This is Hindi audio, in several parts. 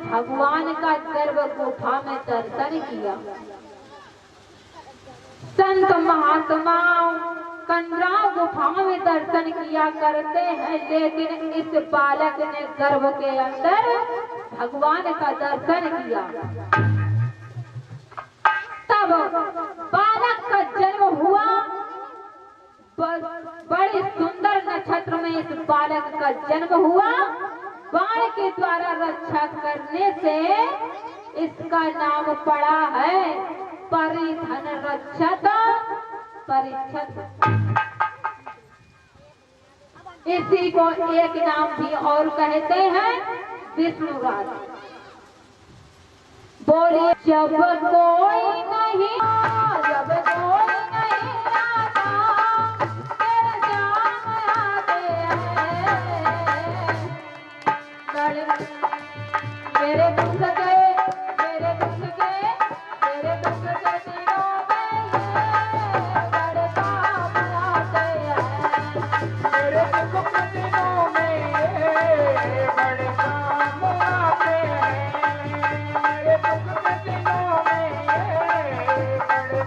भगवान का गर्भ गुफा में दर्शन किया। संत महात्माओं कंदरा गुफा में दर्शन किया करते हैं, लेकिन इस बालक ने गर्भ के अंदर भगवान का दर्शन किया। तब बालक का जन्म हुआ। बड़े सुंदर नक्षत्र में इस बालक का जन्म हुआ। बाण के द्वारा रक्षा करने से इसका नाम पड़ा है परिधन रक्षत परीक्षत। इसी को एक नाम भी और कहते हैं विष्णुराज। बोलिए जब कोई नहीं, जब कोई नहीं आता, तेरे जाम आते हैं। मेरे दुख के, मेरे दुख के, मेरे दुख के दिनों में ये बड़े काम आते हैं। मेरे दुख के दिनों में ये बड़े काम आते हैं। मेरे दुख के दिनों में ये बड़े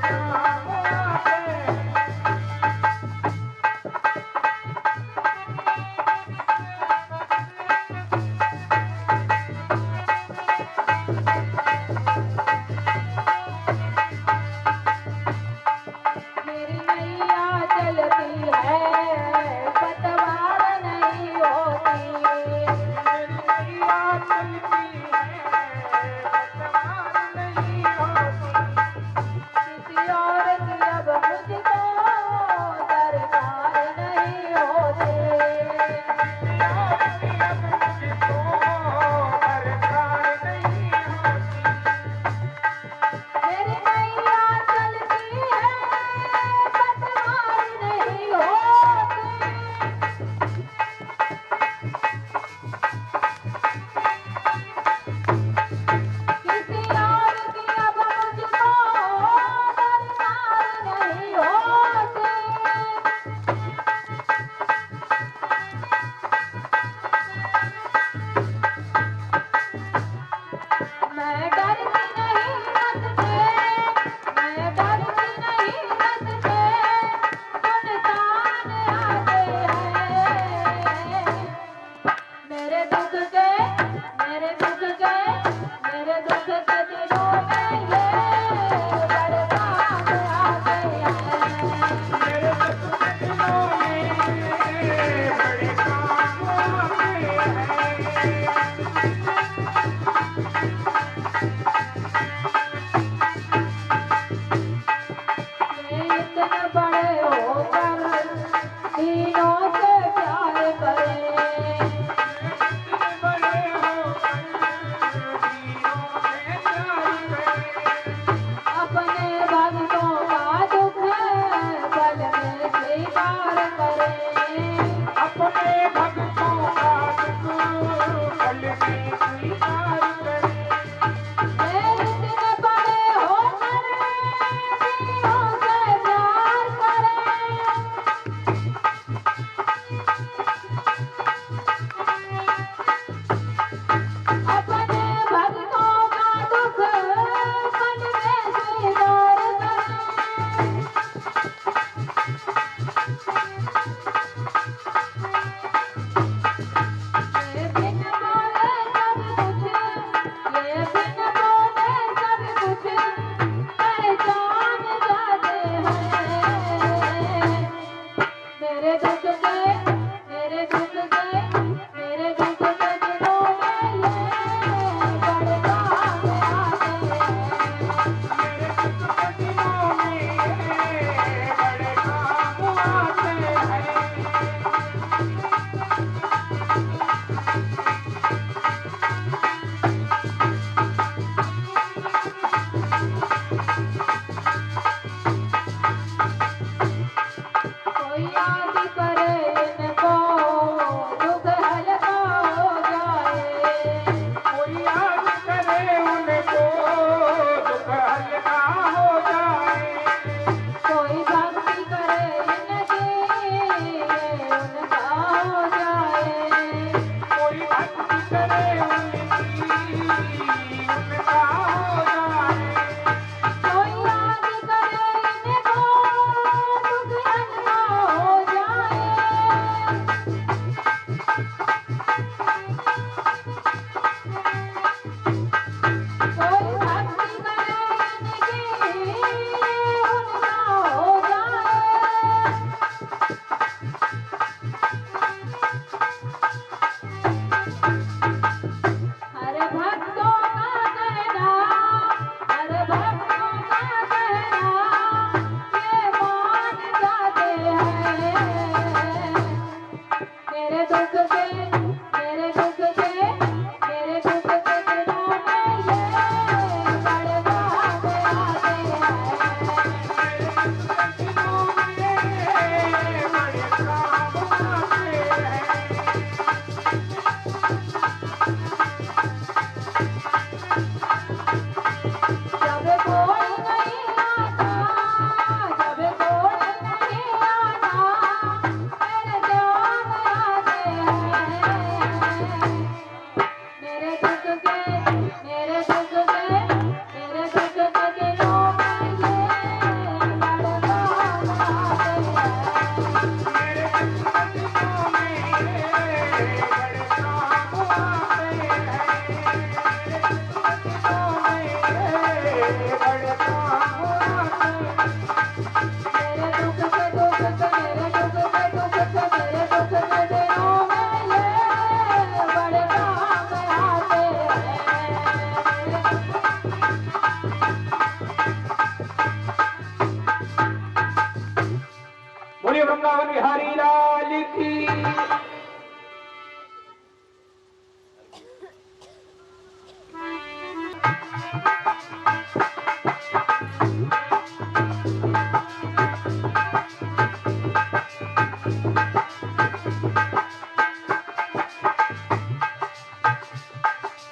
वृंदावन बिहारी लाल की।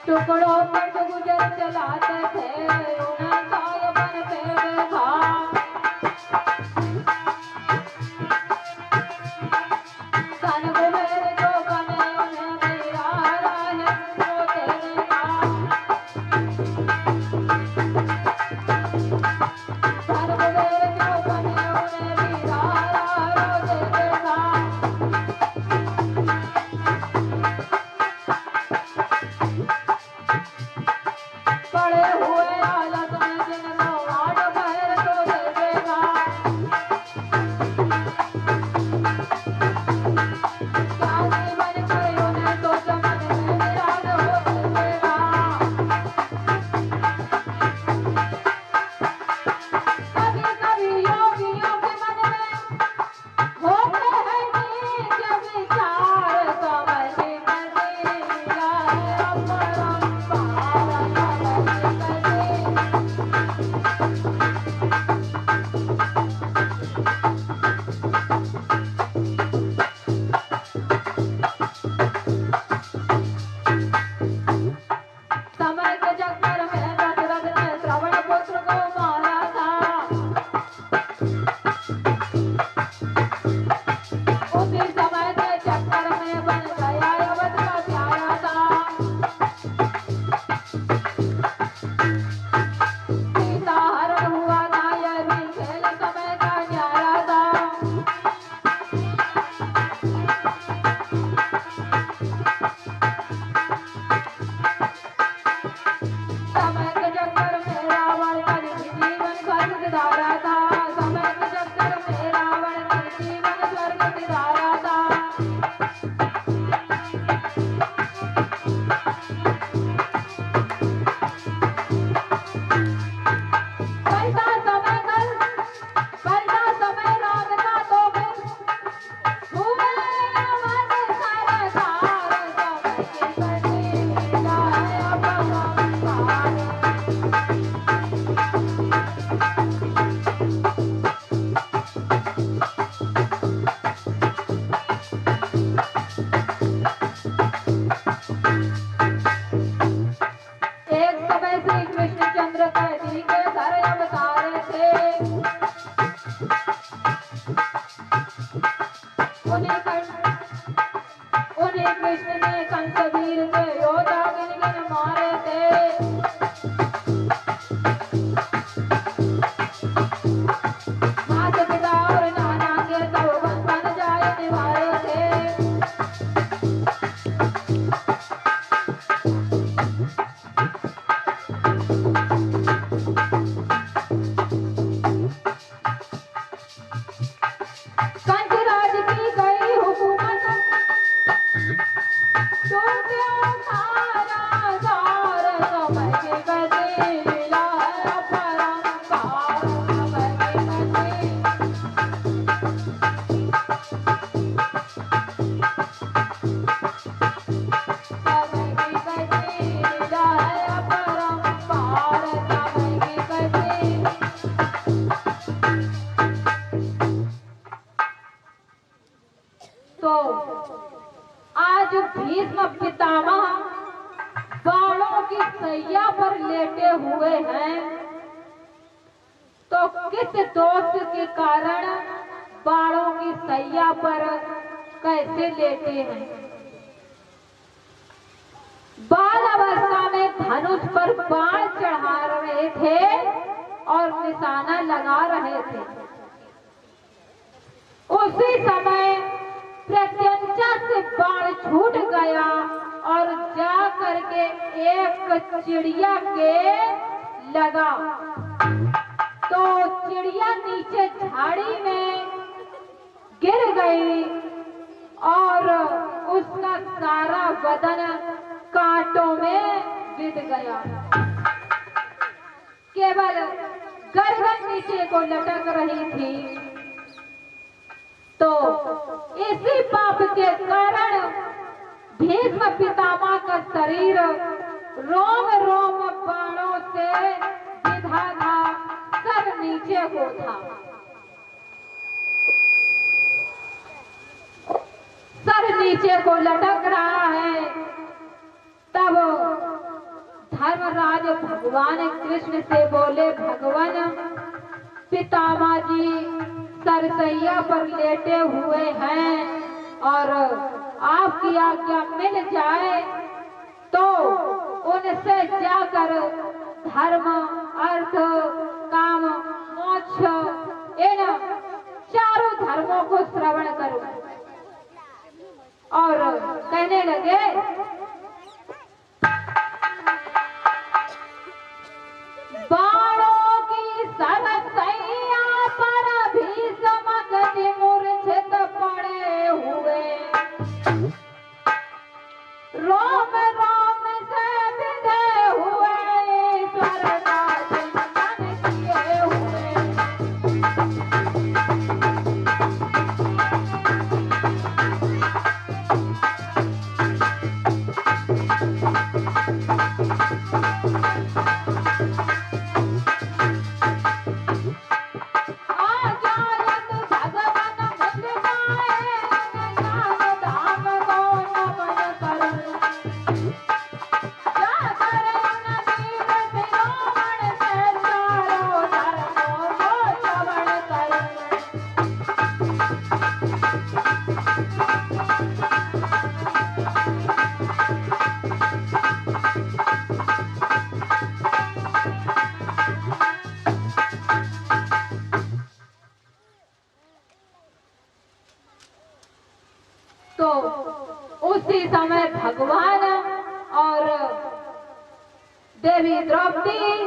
टुकड़ों पर गुजर चलाते थे उन्हें काय बन पे देखा तन कुबेर जो बने उन्हें मेरा राज रोते देखा तन कुबेर जो बने उन्हें मेरा राज रोते देखा पड़े हुए हालत में जिनको वाट भर तो देगा क्या जीवन करे उन्हें तो चमन में विराट हो देगा कभी कभी योगियों के मन में होते हैं नीच विचार समझ मदीना अपरंपार समय के चक्कर में दशरथ ने श्रवण पुत्र को मारा था उसी समय के चक्कर में बन गया अवध का प्यारा था सीता हरण हुआ था यह भी खेल समय का न्यारा था समय के चक्कर में रावण का जीवन स्वर्ग सिधारा था समय के चक्कर में रावण का जीवन स्वर्ग सिधारा था बढ़ता समय लागता तो फिर हुए अवध सरदार समय के बदला अपरंपार एक समय श्री कृष्णचंद्र कैदी के घर अवतारे थे उन्हें कृष्ण ने कंसवीर के योद्धा गिन मारे थे माता पिता और नाना के सब बन जाए निवारे थे कंचराज की गई हुकूमत टूटे उखाड़ा सार समय के बदला अपरंपार समय के बदला समय की बदला अपरंपार समय की बदला तो आज भीष्म पितामह बाणों की सैया पर लेटे हुए हैं तो किस दोष के कारण बाणों की सैया पर कैसे लेटे हैं बाल अवस्था में धनुष पर बाण चढ़ा रहे थे और निशाना लगा रहे थे उसी समय प्रत्यंचा से बाण छूट गया और जा करके एक चिड़िया के लगा तो चिड़िया नीचे झाड़ी में गिर गई और उसका सारा बदन कांटों में बिध गया केवल गर्दन नीचे को लटक रही थी तो इसी पाप के कारण भीष्म पितामह का शरीर रोम रोम बाणों से विधा था, सर नीचे को था। सर नीचे को लटक रहा है। तब धर्मराज भगवान कृष्ण से बोले, भगवान पितामह जी सरसैया पर लेटे हुए हैं और आपकी आज्ञा मिल जाए तो उनसे जाकर धर्म, अर्थ, काम, मोक्ष इन चारों धर्मों को श्रवण करूं। और कहने लगे, बाणों की सरसैया पर भीष्म गति मूर्छित पड़े हुए, रोम रोम से विधे हुए, स्वर्गराज मन किए हुए। तो उसी समय भगवान और देवी द्रौपदी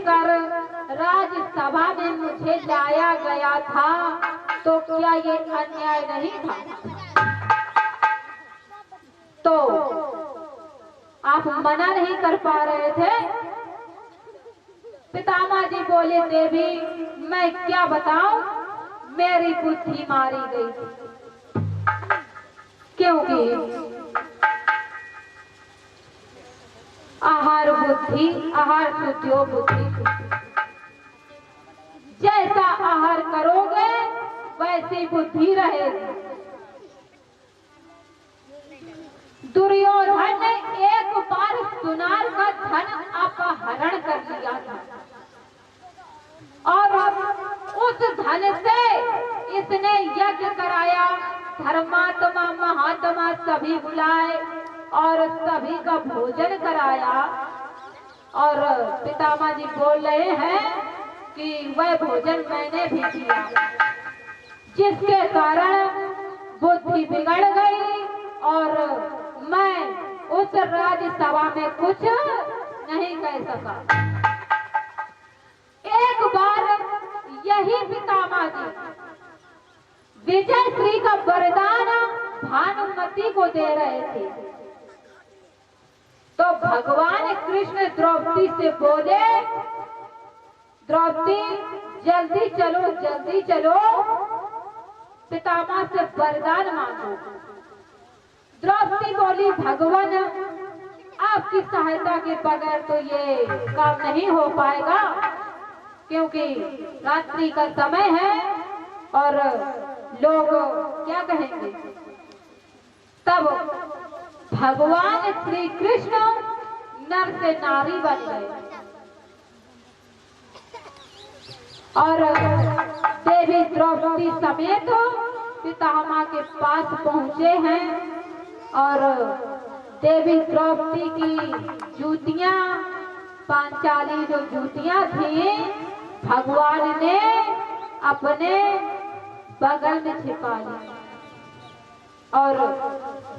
कर राजसभा में मुझे लाया गया था, तो क्या ये अन्याय नहीं था? तो आप मना नहीं कर पा रहे थे? पितामह जी बोले, देवी मैं क्या बताऊं, मेरी बुद्धि मारी गई थी, क्योंकि आहार बुद्धि, आहार शुद्धियो बुद्धि। जैसा आहार करोगे वैसी बुद्धि रहेगी। दुर्योधन ने एक बार सुनार का धन अपहरण कर लिया था और उस धन से इसने यज्ञ कराया, धर्मात्मा महात्मा सभी बुलाए और सभी का भोजन कराया। और पितामह जी बोल रहे हैं कि वह भोजन मैंने भी किया, जिसके कारण बुद्धि बिगड़ गई और मैं उस राज्यसभा में कुछ नहीं कह सका। एक बार यही पितामह जी विजय श्री का वरदान भानुमति को दे रहे थे, तो भगवान कृष्ण द्रौपदी से बोले, द्रौपदी जल्दी चलो, जल्दी चलो, पितामह से वरदान मांगो। द्रौपदी बोली, भगवान आपकी सहायता के बगैर तो ये काम नहीं हो पाएगा, क्योंकि रात्रि का समय है और लोग क्या कहेंगे। तब भगवान श्री कृष्ण नर से नारी बन गए और देवी द्रौपदी समेत पितामह के पास पहुंचे हैं और देवी द्रौपदी की जूतियां, पांचाली जो जूतियां थी, भगवान ने अपने बगल में छिपा ली और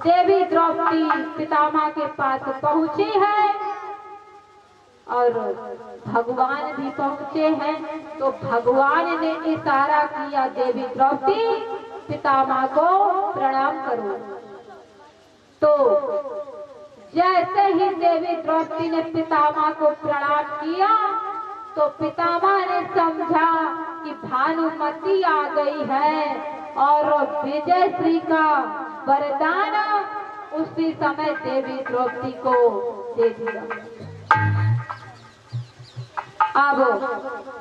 देवी द्रौपदी पितामह के पास पहुंची है और भगवान भी पहुंचे हैं। तो भगवान ने इशारा किया, देवी द्रौपदी पितामह को प्रणाम करो। तो जैसे ही देवी द्रौपदी ने पितामह को प्रणाम किया तो पितामह ने समझा कि भानुमति आ गई है और विजय श्री का वरदान उसी समय देवी द्रौपदी को दे दिया। अब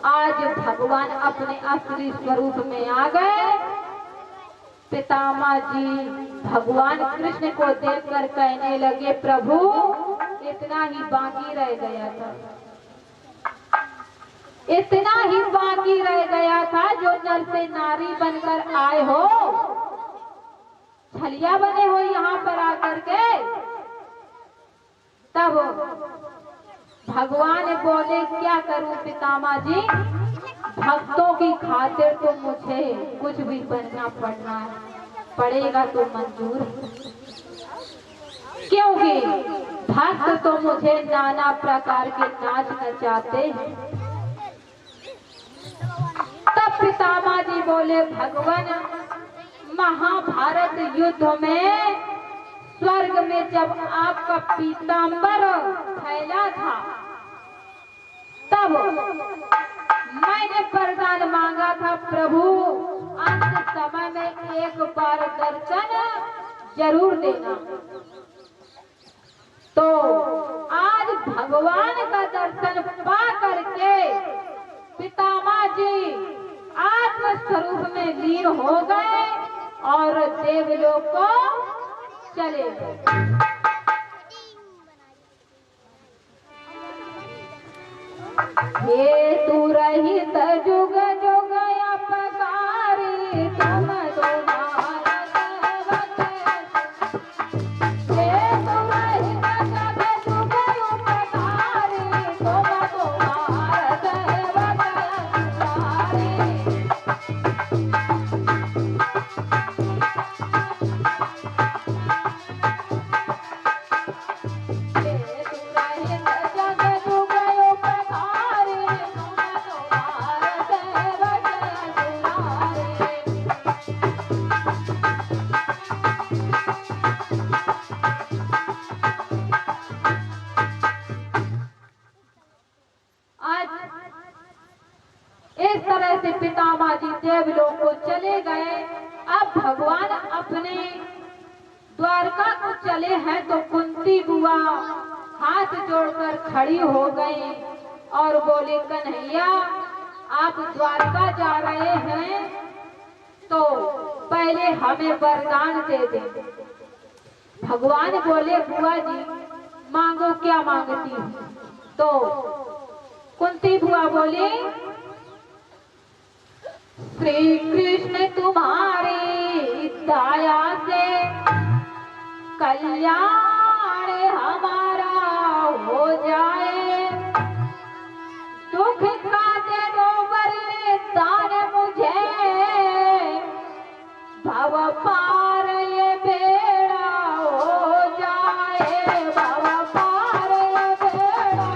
आज भगवान अपने असली स्वरूप में आ गए। पितामह जी भगवान कृष्ण को देखकर कहने लगे, प्रभु इतना ही बाकी रह गया था, इतना ही बाकी रह गया था जो नर से नारी बनकर आए हो, छलिया बने हो यहाँ पर आकर के। तब भगवान बोले, क्या करूं पितामह जी, भक्तों की खातिर तो मुझे कुछ भी बनना पड़ेगा तो मंजूर है, क्योंकि भक्त तो मुझे नाना प्रकार के नाच नचाते हैं। तब पितामह जी बोले, भगवान महाभारत युद्ध में स्वर्ग में जब आपका पीतांबर फैला था, तब मैंने वरदान मांगा था, प्रभु अंत समय में एक बार दर्शन जरूर देना। तो आज भगवान का दर्शन पा करके पितामह जी आत्म स्वरूप में लीन हो गए और देवलोक को चले गए। हे तू रहित जुग जुग अपकारी, तुम तुम्हारा सेवक। हे तू रहित जुग जुग उपकारी, तुम तुम्हारा सेवक अपकारी। इस तरह से पितामह जी देवलोक को चले गए। अब भगवान अपने द्वारका को चले हैं तो कुंती बुआ हाथ जोड़कर खड़ी हो गई और बोले, कन्हैया आप द्वारका जा रहे हैं तो पहले हमें वरदान दे दे। भगवान बोले, बुआ जी मांगो, क्या मांगती हूँ? तो कुंती बुआ बोली, श्री कृष्ण तुम्हारी दया से कल्याण हमारा हो जाए, दुख का दे दो वरदान मुझे, भव पार ये बेड़ा हो जाए, भव पार ये बेड़ा।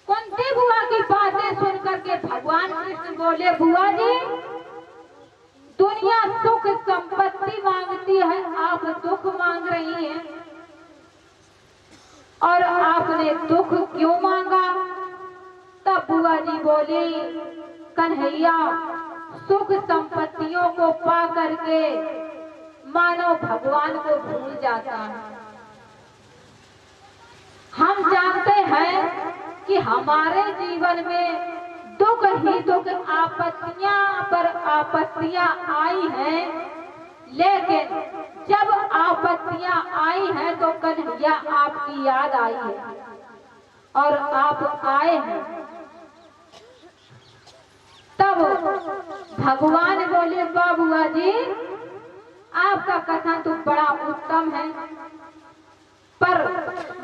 कुंती बुआ की बातें सुनकर के भगवान कृष्ण बोले, बुआ जी दुनिया सुख संपत्ति मांगती है, आप दुख मांग रही हैं और आपने दुख क्यों मांगा? तब बुआ जी बोली, कन्हैया सुख संपत्तियों को पा करके मानव भगवान को भूल जाता है। हम जानते हैं कि हमारे जीवन में दुख ही दुख आपत्तियां पर आपत्तियां आई हैं, लेकिन जब आपत्तियां आई हैं तो कन्हैया आपकी याद आई है और आप आए हैं। तब भगवान बोले, वाह बुआ जी, आपका कथन तो बड़ा उत्तम है, पर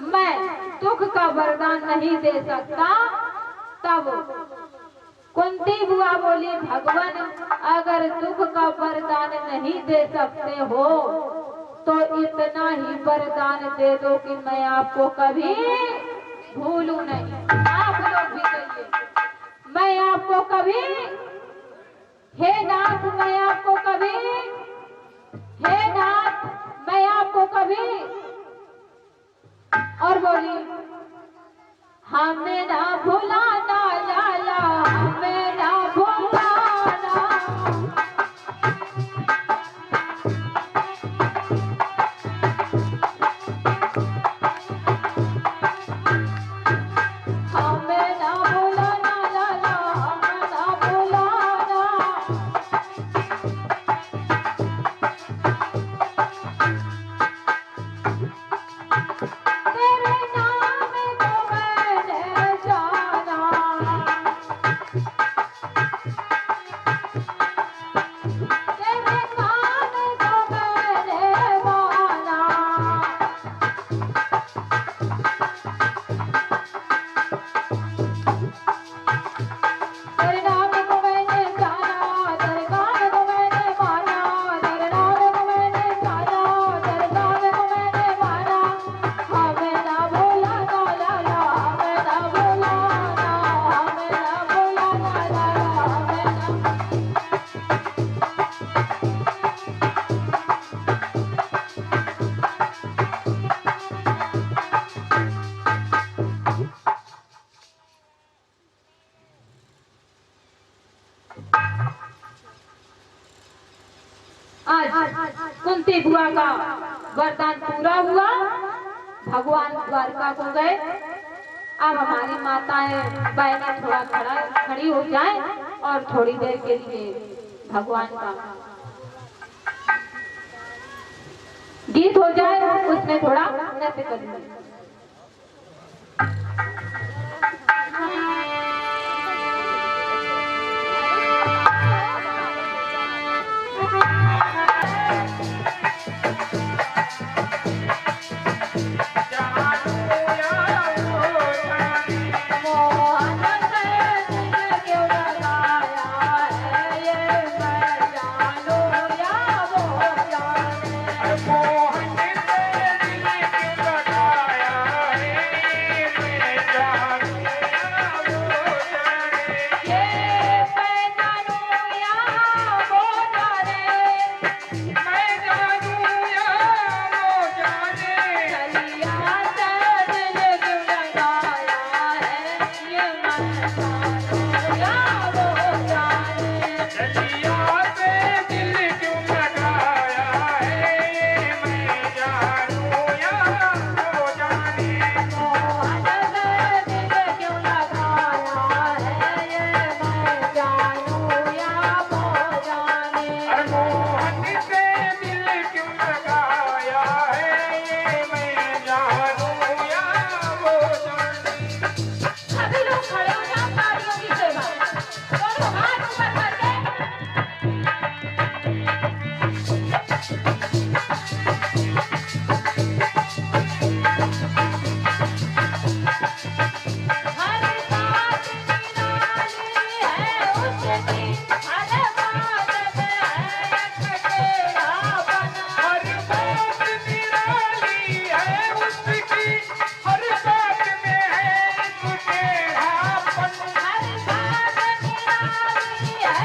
मैं दुख का वरदान नहीं दे सकता। तब कुंती बुआ बोली, भगवान अगर दुख का वरदान नहीं दे सकते हो तो इतना ही वरदान दे दो कि मैं आपको कभी भूलूं नहीं। आप लोग भी कहिए, मैं आपको कभी, हे नाथ मैं आपको कभी, हे नाथ मैं आपको कभी। और बोली, हमें ना भुलाना लाला, हमें ना भुलाना, हमें ना भुलाना लाला, हमें ना भुलाना। तेरे नाम को मैंने जाना, तेरे नाम को मैंने माना। तेरे नाम को मैंने जाना, तेरे गान को मैंने माना, तेरे नाम को मैंने जाना, तेरे गान को मैंने माना। हमें ना भुलाना लाला, हमें ना भुलाना, हमें ना भुलाना लाला, हमें ना। आज कुंती बुआ का वरदान पूरा हुआ, भगवान द्वारका को गए। अब हमारी माताएं बहनें थोड़ा खड़ी हो जाएं और थोड़ी देर के लिए भगवान का गीत हो जाए, उसमें थोड़ा नृत्य करेंगे। है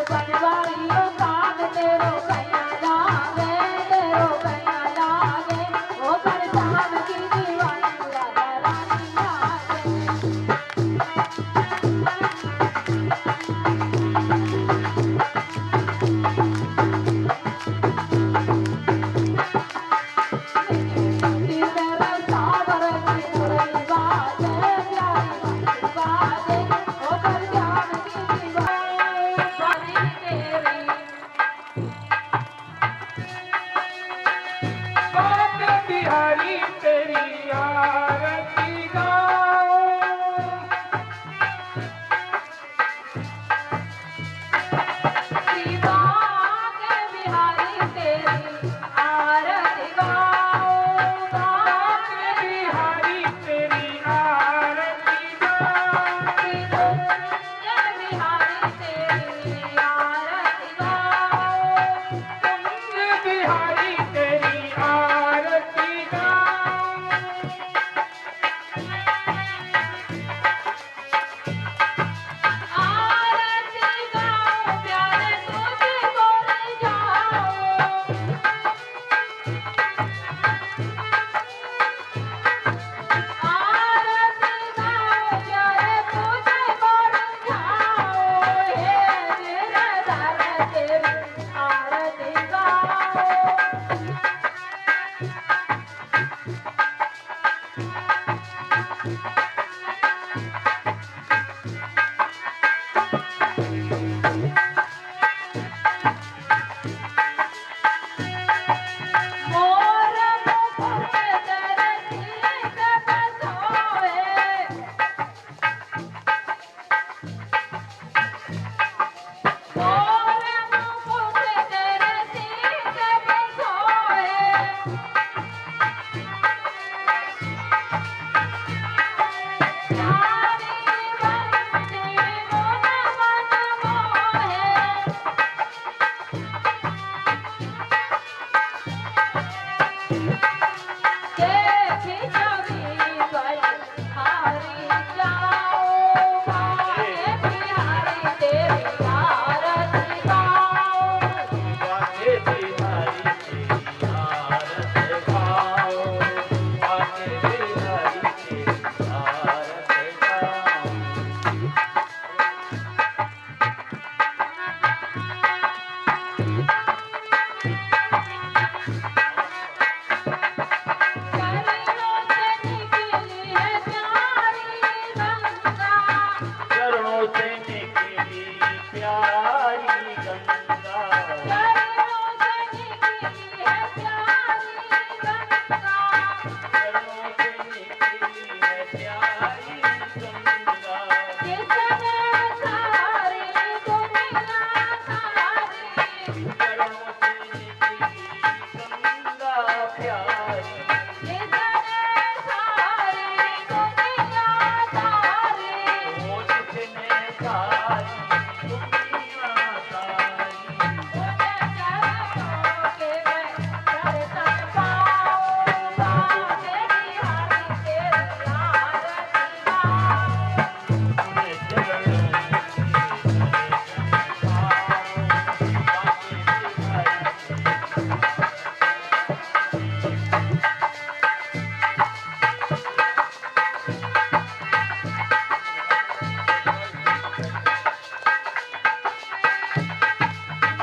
बनवाइयो काम तेरो कन्या दावे तेरो कन्या बिहारी तेरी आरती गाऊं आरती गाऊं प्यारे तुझको रिझाऊं आरती गाऊं प्यारे तुझको रिझाऊं हे गिरधर तेरी आरती गाऊं मोर मुकुट तेरे शीश पे सोए मोर मुकुट तेरे शीश पे सोए प्यारी बंसी मुन मन मोहे देखी छवि गई हारी जाऊं भाग्य बिहारी तेरी आरती गाऊं बाके बिहारी तेरी आरती गाऊं बाके बिहारी तेरी आरती गाऊं चरणों से निकली है प्यारी गंगा चरणों से निकली प्यारी गंगा चरणों से निकली है प्यारी गंगा चरणों से निकली है प्यारी गंगा जिसने सारी दुनिया सारी चरणों से निकली गंगा प्यारी जिसने सारी दुनिया सारी वो जिसने सारी दुनिया सारी मुझे चरणों के मैं दर्शन पाऊं भाग्य बिहारी तेरी आरती गाऊं अपने चरणों में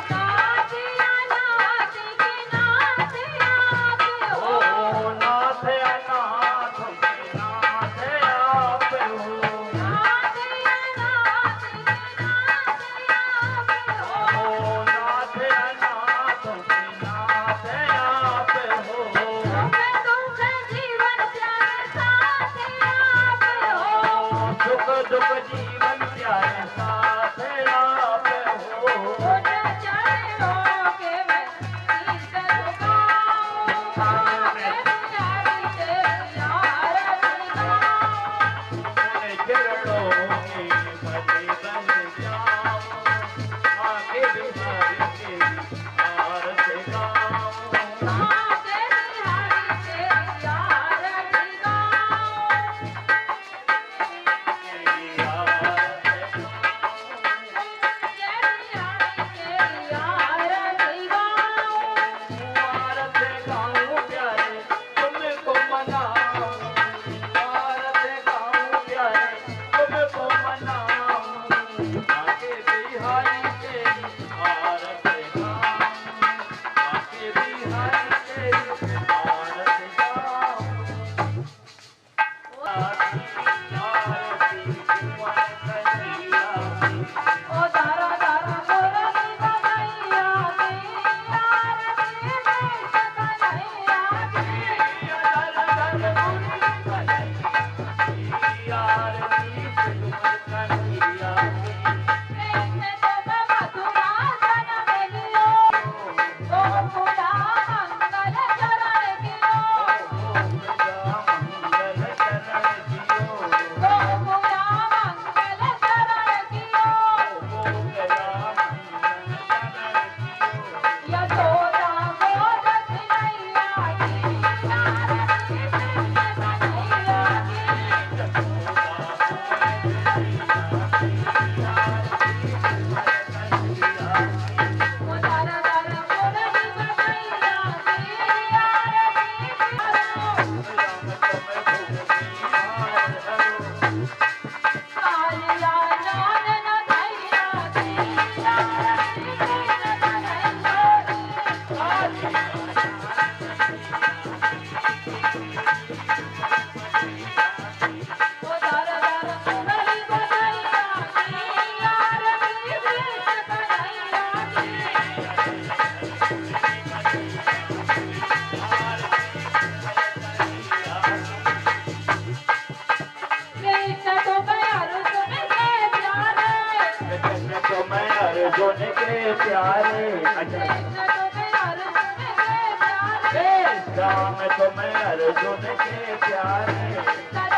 नाचिया नाची की नाचिया ओ नाथ अनाथ नाथ आप हो नाचिया नाची की नाचिया ओ नाथ अनाथ नाथ आप हो सुख दुख जीवन प्यारे साथी आप हो सुख दुख जीवन प्यारे साथ आप हो मुझे चरणों के मैं शीश झुकाऊं भाग्य बिहारी तेरी आरती गाऊं अपने चरणों में भले बन जाऊं आगे बिहारी तेरी आरती गाऊं भाग्य बिहारी तेरी आरती गाऊं तेरी आरती यशोदा श्याम तुम्हें अर्जुन के प्यारे।